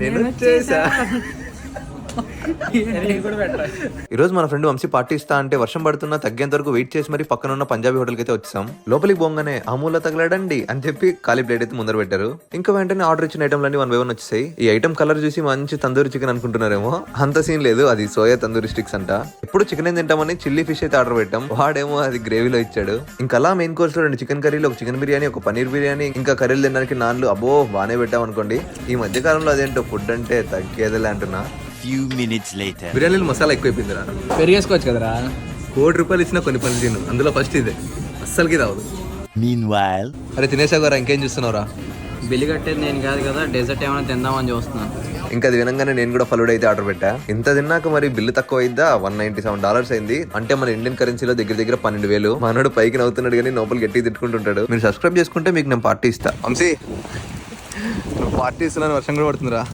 నేను వచ్చేసా. ఈ రోజు మన ఫ్రెండ్ వంశీ పార్టీ ఇస్తా అంటే వర్షం పడుతున్నా తగ్గేంత వరకు వెయిట్ చేసి మరి పక్కన ఉన్న పంజాబీ హోటల్ కి అయితే వచ్చాం. లోపలికి పోగానే అమూల తగలడండి అని చెప్పి ఖాళీ ప్లేట్ అయితే ముందర పెట్టారు. ఇంకా వెంటనే ఆర్డర్ ఇచ్చిన ఐటమ్లన్నీ 1 by 1 వచ్చేసాయి. ఈ ఐటమ్ కలర్ చూసి మంచి తందూరి చికెన్ అనుకుంటున్నారేమో, అంత సీన్ లేదు, అది సోయా తందూరి స్టిక్స్ అంట. ఎప్పుడు చికెన్ ఏం తింటామని చిల్లీ ఫిష్ అయితే ఆర్డర్ పెట్టాం, వాడేమో అది గ్రేవీలో ఇచ్చాడు. ఇంకా అలా మెయిన్ కోర్స్ లో 2 చికెన్ కర్రీలు, ఒక చికెన్ బిర్యానీ, ఒక పన్నీర్ బిర్యానీ, ఇంకా కర్రీలు తినడానికి నాన్లు. అబ్బో బానే పెట్టాం అనుకోండి. ఈ మధ్య కాలంలో అదేంటో ఫుడ్ అంటే తగ్గేదలే అంటున్నా. బిర్యానీలో మసాలా ఎక్కువైపోయిందిరా. పెరిగేసుకోవచ్చు కదరా. ₹1 ఇచ్చినా కొన్ని పనులు తిను, అందులో ఫస్ట్ ఇదే అస్సలకి రావదు. అరే తినేసాగోరా, ఇంకేం చూస్తున్నావురా? బిల్లు కట్టేది నేను కాదు కదా, డెజర్ట్ ఏమైనా తిందామని చూస్తున్నాను. ఇంకా అది వినంగానే నేను కూడా ఫలూడా అయితే ఆర్డర్ పెట్టా. ఇంత తిన్నాక మరి బిల్లు తక్కువ అయిద్దా? $197 అయింది. అంటే మన ఇండియన్ కరెన్సీలో దగ్గర దగ్గర 12,000. మనోడు పైకి నవ్వుతున్నాడు కానీ లోపల గట్టిగా తిట్టుకుంటుంటాడు. మీరు సబ్స్క్రైబ్ చేసుకుంటే మీకు నేను పార్టీ ఇస్తా. వంశీ, నువ్వు పార్టీ ఇస్తున్నాను, వర్షం కూడా పడుతుందిరా.